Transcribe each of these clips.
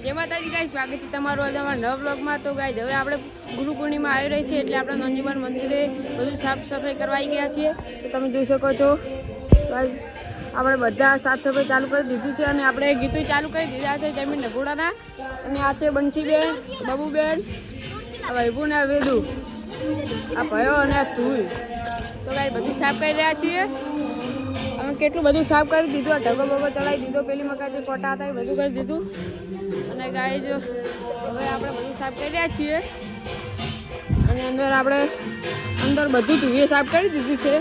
જય માતાજી ગાઈસ, સ્વાગત છે તમારું આજે અમારા નવા બ્લોગમાં। તો ગાઈસ હવે આપણે ગુરુ પૂર્ણિમા આવી રહી છે એટલે આપણે નંદીબાર મંદિરે બધું સાફ સફાઈ કરવા આવી ગયા છીએ। તો તમે જોઈ શકો છો ગાઈસ, આપણે બધા સાફ સફાઈ ચાલુ કરી દીધી છે અને આપણે ગીતો ચાલુ કરી દીધા છે જમીન નગોડાના। અને આ છે બંસીબેન, બબુબેન, વૈભુ ને વેદુ, આ ભયો અને આ ધૂળ। તો ગાઈસ બધું સાફ કરી રહ્યા છીએ। અમે કેટલું બધું સાફ કરી દીધું, આ ઢગો બગો ચડાવી દીધો, પેલી મકાન જે કોટા હતા એ બધું કરી દીધું। અને ગાઈસ હવે આપણે બધું સાફ કરી રહ્યા છીએ અને અંદર બધું ધૂળે સાફ કરી દીધું છે।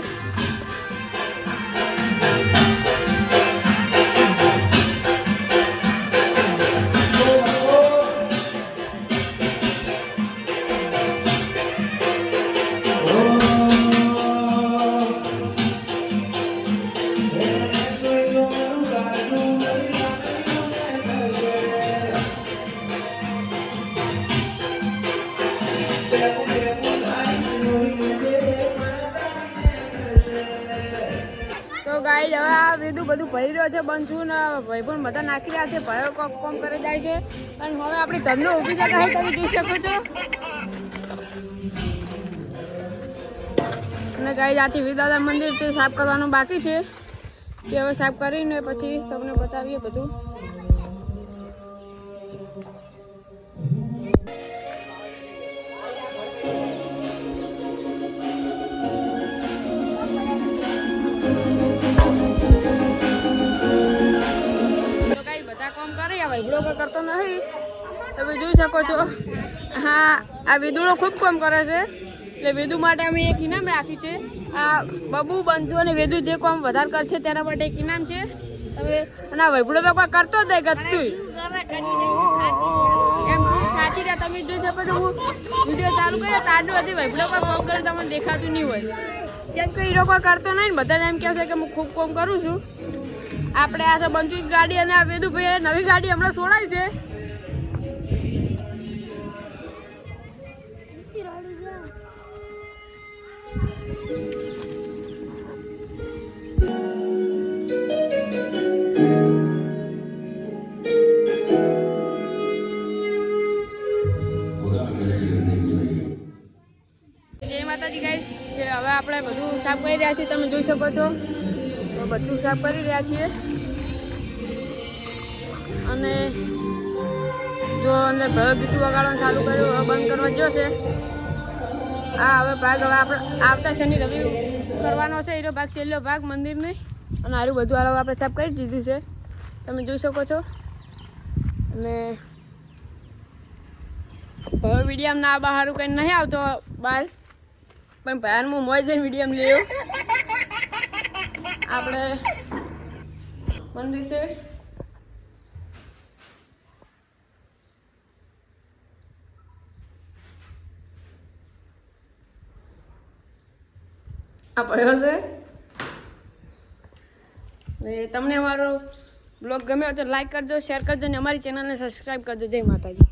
તો ગાઈસ હવે આ વેદુ બધું ભરી રહ્યો છે, બંધુ ને ભાઈ પણ બધા નાખી રહ્યા છે, ભયો કોમ કરી જાય છે। અને હવે આપણી ધંધો ઊભી જગ્યા તમે જોઈ શકો છો। અને ગાઈસ આથી વિદાદાન મંદિર તે સાફ કરવાનું બાકી છે, તે હવે સાફ કરીને પછી તમને બતાવીએ બધું। વિડીયો કરતો નથી, તમે જોઈ શકો છો। હા, આ વેદુડો ખૂબ કામ કરે છે એટલે વેદુ માટે અમે એક ઇનામ રાખ્યું છે। આ બબુ, બંધુ અને વેદુ જે કામ વધારે કરશે તેના માટે એક ઇનામ છે। તમે અને આ વૈભડો તો કોઈ કરતો જ નહીં, ગતું એમ સાચી રહ્યા। તમે જોઈ શકો છો, હું વિડીયો ચાલુ કર્યો તાંડુ હતી, વૈભડો કોઈ કામ કર્યું તમને દેખાતું નહીં હોય, કેમ કે એ લોકો કરતો નહીં। બધા એમ કહે છે કે હું ખૂબ કામ કરું છું। આપણે આ છે બંચુ ગાડી અને આ વેદુભાઈ નવી ગાડી હમણાં છોડાય છે। જય માતાજી ગાઈસ, હવે આપણે બધું સાફ કરી રહ્યા છીએ, તમે જોઈ શકો છો। તો બધું સાફ કરી રહ્યા છીએ અને જો અંદર ભયો ગીતું વગાડવાનું ચાલુ કર્યું, હવે બંધ કરવા જોશે। આ હવે ભાગ હવે આપણે આવતા શનિ રવિ કરવાનો છે, એનો ભાગ છેલ્લો ભાગ મંદિરની। અને આરું બધું હવે આપણે સાફ કરી દીધું છે, તમે જોઈ શકો છો। અને ભયો વિડીયમ ના બહારું કંઈ નહીં આવતો બહાર, પણ ભયાનમાં મોજ જઈને વિડીયમ લેવો। આપણે મંદિર છે, આ પડ્યો છે। તમને અમારો બ્લોગ ગમ્યો તો લાઈક કરજો, શેર કરજો અને અમારી ચેનલને સબસ્ક્રાઈબ કરજો। જય માતાજી।